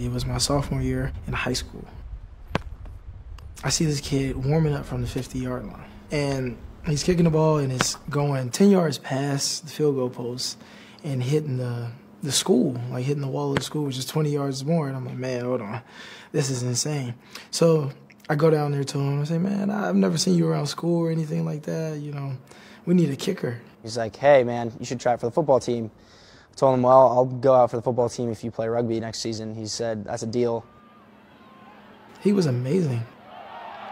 It was my sophomore year in high school. I see this kid warming up from the 50-yard line, and he's kicking the ball, and it's going 10 yards past the field goal post and hitting the school, like hitting the wall of the school, which is 20 yards more. And I'm like, man, hold on. This is insane. So I go down there to him and I say, man, I've never seen you around school or anything like that. You know, we need a kicker. He's like, hey, man, you should try it for the football team. I told him, well, I'll go out for the football team if you play rugby next season. He said, that's a deal. He was amazing.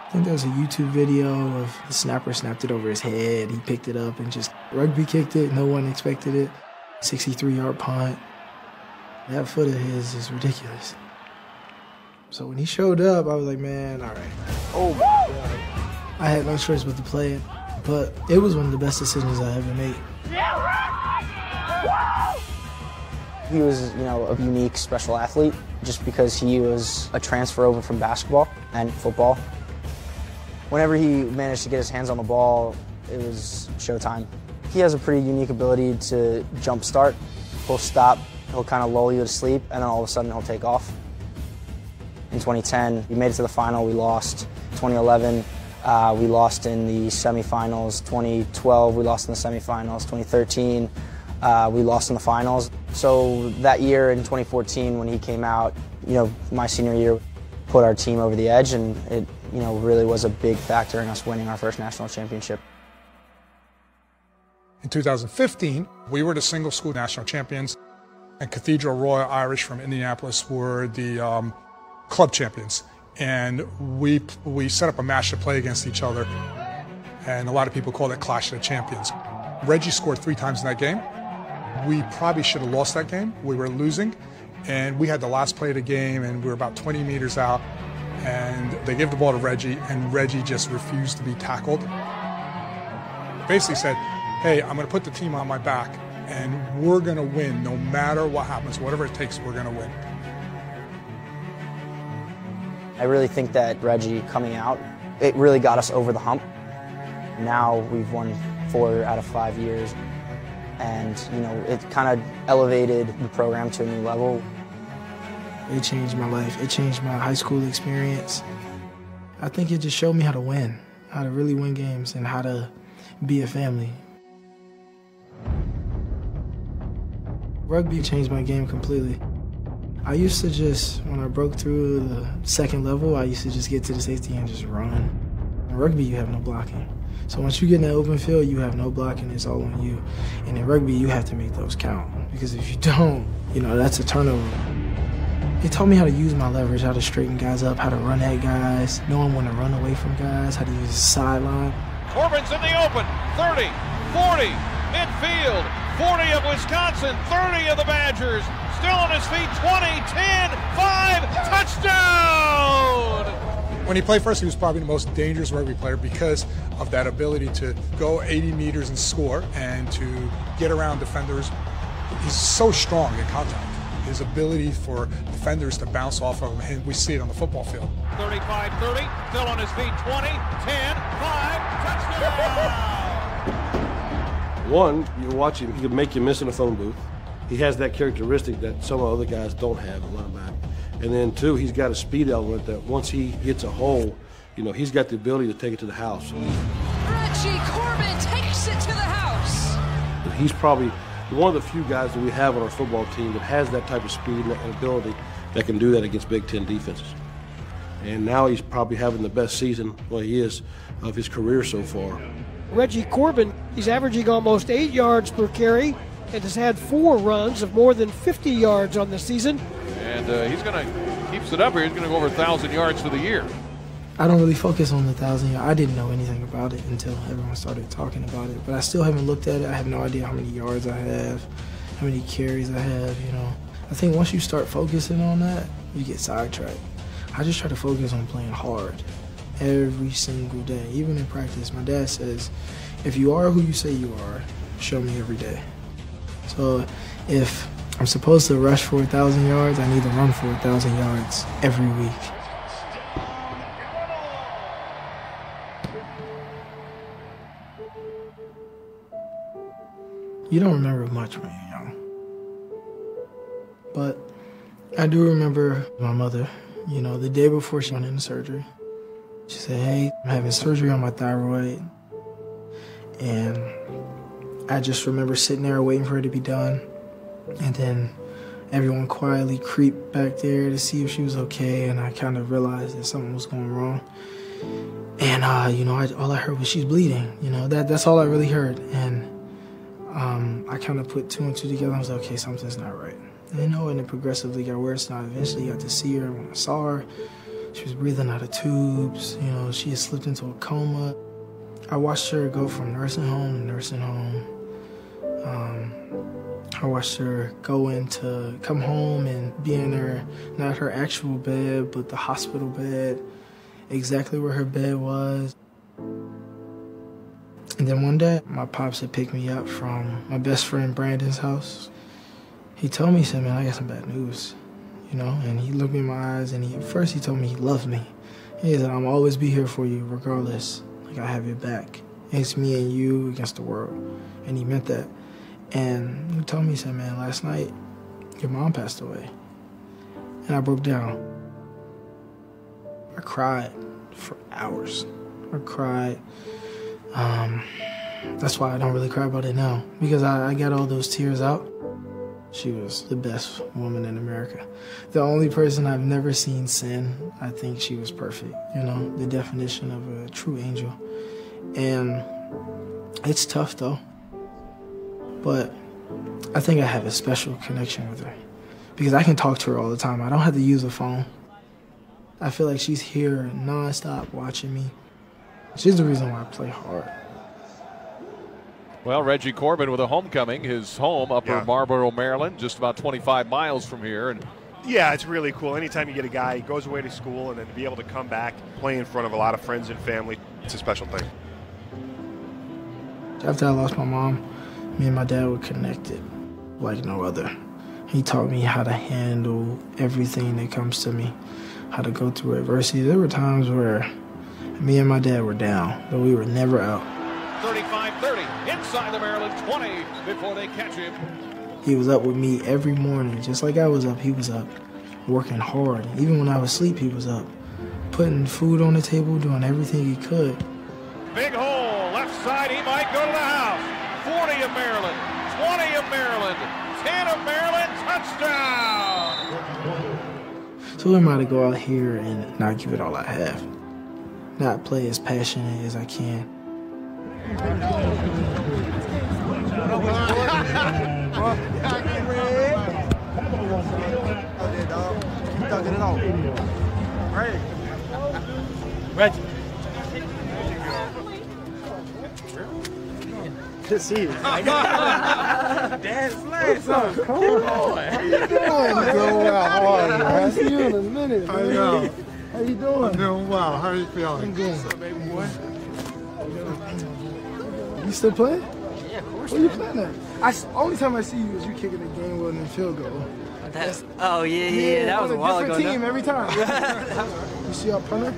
I think there was a YouTube video of the snapper snapped it over his head. He picked it up and just rugby kicked it. No one expected it. 63-yard punt. That foot of his is ridiculous. So when he showed up, I was like, man, all right. Oh, my God. I had no choice but to play it, but it was one of the best decisions I ever made. He was, you know, a unique, special athlete just because he was a transfer over from basketball and football. Whenever he managed to get his hands on the ball, it was showtime. He has a pretty unique ability to jump start. He'll stop, he'll kind of lull you to sleep, and then all of a sudden he'll take off. In 2010, we made it to the final, we lost. 2011, we lost in the semifinals. 2012, we lost in the semifinals. 2013, we lost in the finals. So that year in 2014, when he came out, you know, my senior year, put our team over the edge, and it, you know, really was a big factor in us winning our first national championship. In 2015, we were the single school national champions, and Cathedral Royal Irish from Indianapolis were the club champions. And we set up a match to play against each other, and a lot of people call it Clash of the Champions. Reggie scored 3 times in that game. We probably should have lost that game. We were losing, and we had the last play of the game, and we were about 20 meters out, and they gave the ball to Reggie, and Reggie just refused to be tackled. Basically said, hey, I'm going to put the team on my back, and we're going to win no matter what happens. Whatever it takes, we're going to win. I really think that Reggie coming out, it really got us over the hump. Now we've won 4 out of 5 years, and you know, it kind of elevated the program to a new level. It changed my life. It changed my high school experience. I think it just showed me how to win, how to really win games, and how to be a family. Rugby changed my game completely. I used to just, when I broke through the second level, I used to just get to the safety and just run. In rugby, you have no blocking. So once you get in that open field, you have no blocking, it's all on you. And in rugby, you have to make those count. Because if you don't, you know, that's a turnover. It taught me how to use my leverage, how to straighten guys up, how to run at guys, knowing when to run away from guys, how to use the sideline. Corbin's in the open, 30, 40, midfield, 40 of Wisconsin, 30 of the Badgers, still on his feet, 20, 10, 5, touchdown! When he played first, he was probably the most dangerous rugby player because of that ability to go 80 meters and score and to get around defenders. He's so strong in contact. His ability for defenders to bounce off of him, we see it on the football field. 35-30, still on his feet, 20, 10, 5, touchdown! One, you watch him, he can make you miss in a phone booth. He has that characteristic that some other guys don't have, a linebacker. And then two, he's got a speed element that once he hits a hole, you know, he's got the ability to take it to the house. Reggie Corbin takes it to the house. He's probably one of the few guys that we have on our football team that has that type of speed and ability that can do that against Big Ten defenses. And now he's probably having the best season, well, he is, of his career so far. Reggie Corbin, he's averaging almost 8 yards per carry and has had 4 runs of more than 50 yards on the season. And he's going to, keeps it up here, he's going to go over 1,000 yards for the year. I don't really focus on the 1,000 yards. I didn't know anything about it until everyone started talking about it. But I still haven't looked at it. I have no idea how many yards I have, how many carries I have, you know. I think once you start focusing on that, you get sidetracked. I just try to focus on playing hard every single day, even in practice. My dad says, if you are who you say you are, show me every day. So if I'm supposed to rush for 1,000 yards, I need to run for 1,000 yards every week. You don't remember much when you're young. But I do remember my mother, you know, the day before she went into surgery. She said, hey, I'm having surgery on my thyroid. And I just remember sitting there waiting for her to be done. And then everyone quietly creeped back there to see if she was okay. And I kind of realized that something was going wrong. And, you know, all I heard was she's bleeding. You know, that's all I really heard. And I kind of put two and two together. I was like, okay, something's not right. And, you know, and it progressively got worse. And I eventually got to see her. When I saw her, she was breathing out of tubes. You know, she had slipped into a coma. I watched her go from nursing home to nursing home. I watched her come home and be in her, not her actual bed, but the hospital bed, exactly where her bed was. And then one day, my pops had picked me up from my best friend Brandon's house. He told me, he said, man, I got some bad news, you know? And he looked me in my eyes, and at first he told me he loved me. He said, I'm always be here for you, regardless. Like, I have your back. It's me and you against the world. And he meant that. And he told me, he said, man, last night, your mom passed away. And I broke down. I cried for hours. I cried. That's why I don't really cry about it now, because I got all those tears out. She was the best woman in America. The only person I've never seen sin. I think she was perfect, you know, the definition of a true angel. And it's tough, though. But I think I have a special connection with her, because I can talk to her all the time. I don't have to use a phone. I feel like she's here nonstop watching me. She's the reason why I play hard. Well, Reggie Corbin with a homecoming, his home, Upper Marlboro, Maryland, just about 25 miles from here. And yeah, it's really cool. Anytime you get a guy, he goes away to school, and then to be able to come back, play in front of a lot of friends and family, it's a special thing. After I lost my mom, me and my dad were connected like no other. He taught me how to handle everything that comes to me, how to go through adversity. There were times where me and my dad were down, but we were never out. 35-30, inside the Maryland 20 before they catch him. He was up with me every morning, just like I was up, he was up, working hard. Even when I was asleep, he was up, putting food on the table, doing everything he could. Big hole, left side, he might go to the house. 40 of Maryland, 20 of Maryland, 10 of Maryland, touchdown! So who am I to go out here and not give it all I have? Not play as passionate as I can. Reggie. Good to see you. Dad's playing something. Come on. How you doing? Doing well. How are you? I see you in a minute. I know. How you doing? I'm doing well. How are you feeling? I'm good. What's up, baby boy? You still playing? Yeah, of course. Where you playing at? Only time I see you is you kicking a game-winning field goal. Oh, yeah. That was a while ago. Different team every time. You see our punter?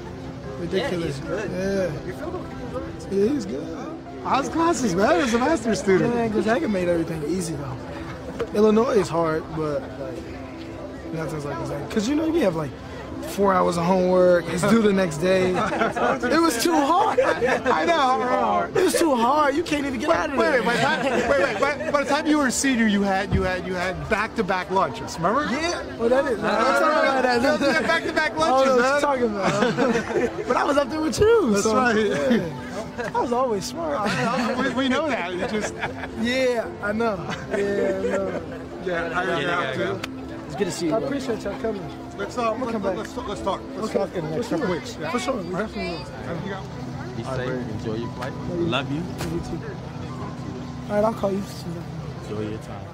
Ridiculous. Yeah, he's good. Yeah. Your field goal kicker's good. Yeah, he's good. How's classes, man? As a master's student. Man, Gonzaga made everything easy, though. Illinois is hard, but, like, nothing's like Gonzaga. Because, you know, you have, like, 4 hours of homework. It's due the next day. It was too hard. I know. It was too hard. You can't even get out of there. Wait. By the time you were a senior, you had back-to-back lunches. Remember? Yeah. Well, that is. That's back-to-back lunches. What you talking about? But I was up there with you. That's right. Yeah. I was always smart. We know that. You just. Yeah, I know. Yeah, I got too. It's good to see you. I appreciate y'all coming. Let's talk in the next couple weeks. For sure. We definitely will. Be safe. Enjoy your flight. Love you. You too. All right, I'll call you. Enjoy your time.